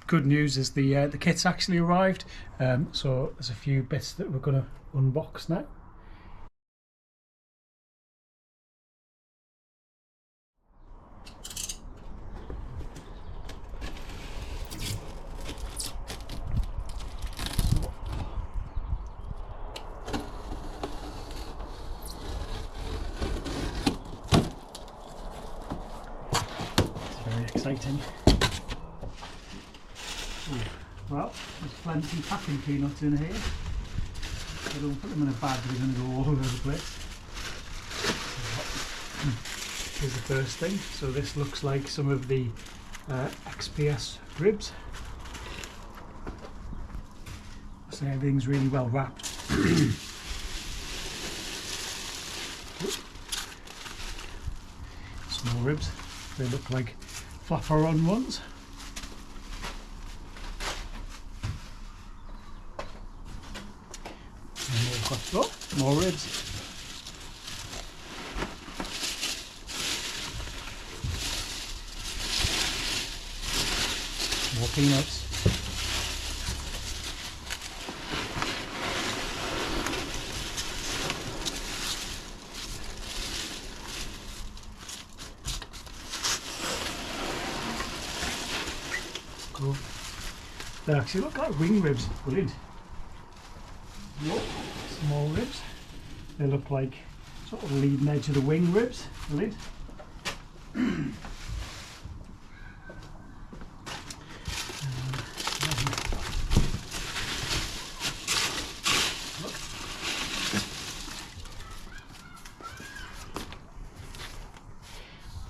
Good news is the kit's actually arrived, so there's a few bits that we're going to unbox now. It's very exciting. Well, there's plenty of packing peanuts in here. I don't put them in a bag, they're going to go all over the place. Here's the first thing. So this looks like some of the XPS ribs. So everything's really well wrapped. Small ribs. They look like flapper on ones. Oh, more ribs. More peanuts. Cool. They actually look like wing ribs. Brilliant. Whoa. Small ribs. They look like sort of leading edge of the wing ribs. Brilliant.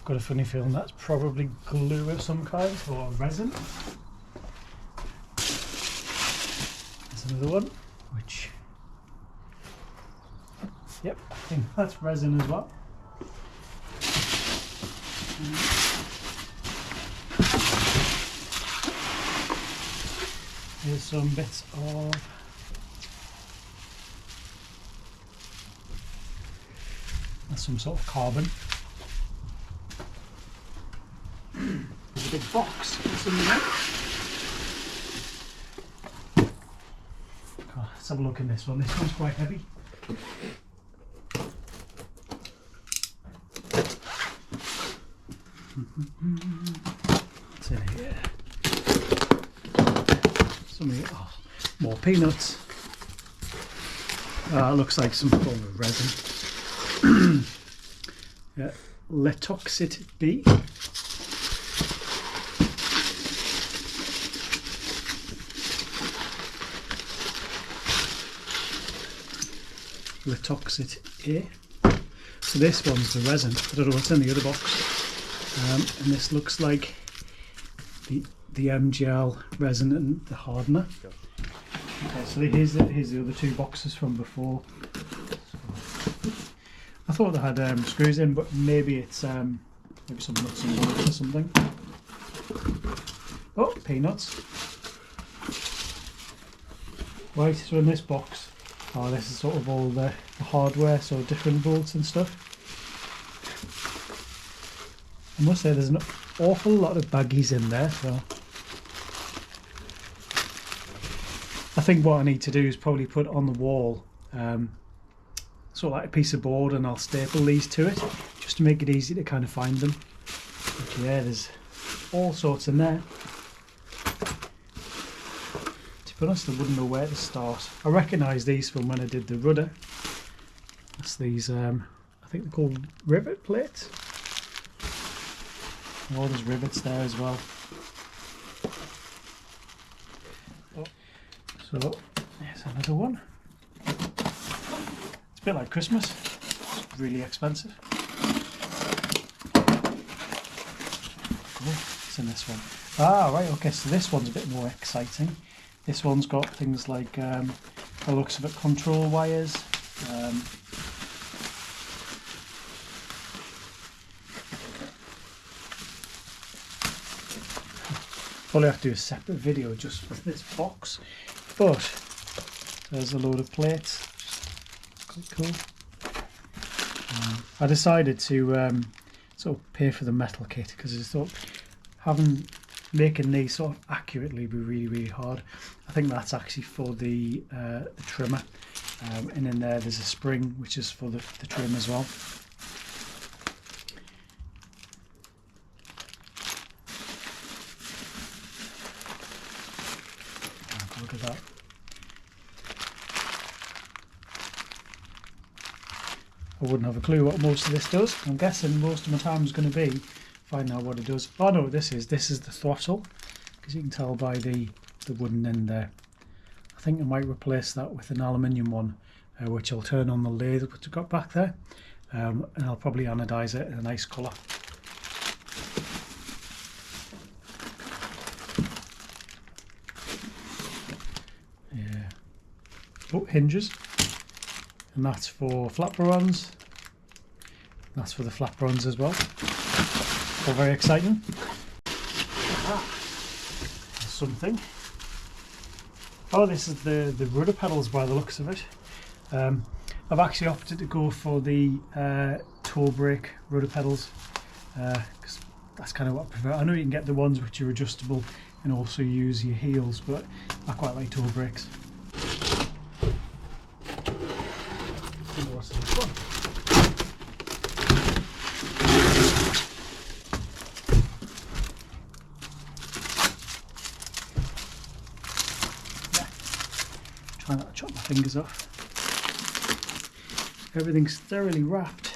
Got a funny feeling that's probably glue of some kind or resin. There's another one, which, yep, I think that's resin as well. Here's some bits of some sort of carbon. There's a big box with some in there. Oh, let's have a look in this one. This one's quite heavy. What's in here? Some of oh, more peanuts. It looks like some form of resin. Yeah, Letoxit B. Letoxit A. So this one's the resin. I don't know what's in the other box. And this looks like the MGL resin and the hardener. Okay, so here's the other two boxes from before. I thought they had screws in, but maybe it's maybe some nuts and bolts or something. Oh, peanuts. Right, so in this box, oh, this is sort of all the hardware, so different bolts and stuff. I must say there's an awful lot of baggies in there, so I think what I need to do is probably put on the wall sort of like a piece of board, and I'll staple these to it just to make it easy to kind of find them. But yeah, there's all sorts in there. To be honest, I wouldn't know where to start. I recognise these from when I did the rudder. That's these, I think they're called rivet plates. Oh, there's rivets there as well. Oh, so there's another one. It's a bit like Christmas. It's really expensive. Oh, what's in this one? Ah, right, okay, so this one's a bit more exciting. This one's got things like, the looks of it, control wires. Probably have to do a separate video just for this box, but there's a load of plates. Quite cool. I decided to sort of pay for the metal kit because I just thought making these sort of accurately be really hard. I think that's actually for the trimmer, and in there's a spring which is for the trim as well. Look at that. I wouldn't have a clue what most of this does. I'm guessing most of my time is going to be finding out what it does. Oh no, this is the throttle, because you can tell by the wooden end there. I think I might replace that with an aluminium one, which I'll turn on the lathe which I've got back there, and I'll probably anodise it in a nice colour. Yeah. Oh, hinges. And that's for flaperons. That's for the flaperons as well. All very exciting. Something. Oh, this is the rudder pedals by the looks of it. I've actually opted to go for the toe brake rudder pedals because that's kind of what I prefer. I know you can get the ones which are adjustable and also use your heels, but I quite like toe brakes. What's this one? Try not to chop my fingers off. Everything's thoroughly wrapped.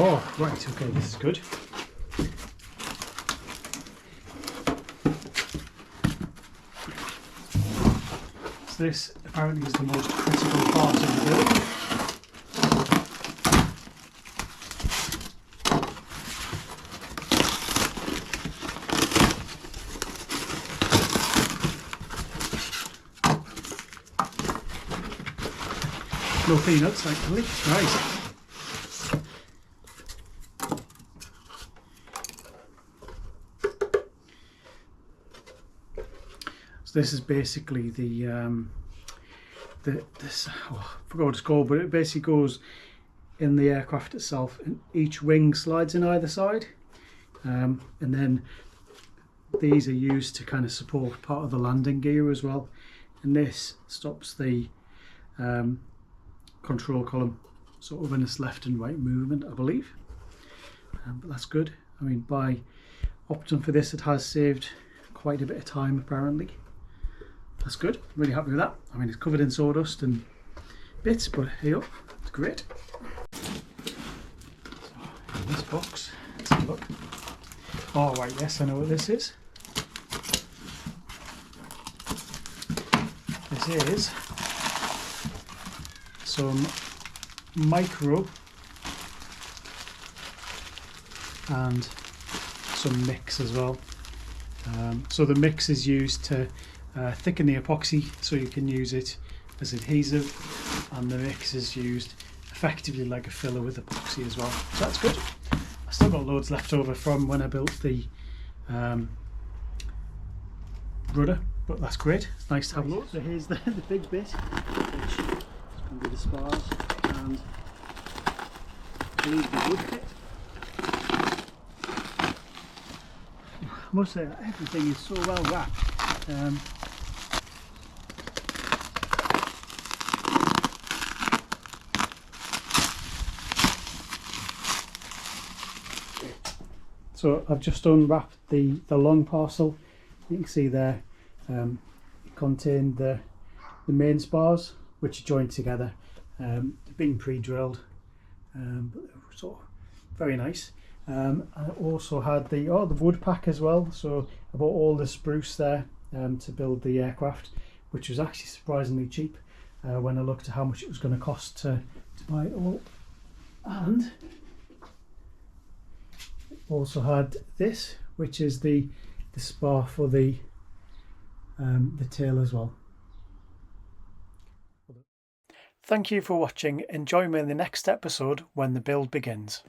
Oh, right, okay, this is good. So this apparently is the most critical part of the build. No peanuts, actually. Right. So this is basically I forgot what it's called, but it basically goes in the aircraft itself, and each wing slides in either side, and then these are used to kind of support part of the landing gear as well, and this stops the control column sort of in its left and right movement, I believe. But that's good. I mean, by opting for this, it has saved quite a bit of time apparently. That's good. I'm really happy with that. I mean, it's covered in sawdust and bits, but hey up, it's great. So, in this box, let's have a look. Oh right, yes, I know what this is. This is some micro and some mix as well. So the mix is used to thicken the epoxy so you can use it as adhesive, and the mix is used effectively like a filler with epoxy as well. So that's good. I've still got loads left over from when I built the rudder, but that's great. It's nice to have loads. So here's the big bit, which is going to be the spars, and here's the wood kit. I must say that everything is so well wrapped. So I've just unwrapped the long parcel. You can see there it contained the main spars, which are joined together. They've been pre-drilled, but they were sort of very nice. I also had the wood pack as well, so I bought all the spruce there to build the aircraft, which was actually surprisingly cheap when I looked at how much it was going to cost to buy it all. And also had this, which is the spar for the tail as well. Thank you for watching. Enjoy me in the next episode when the build begins.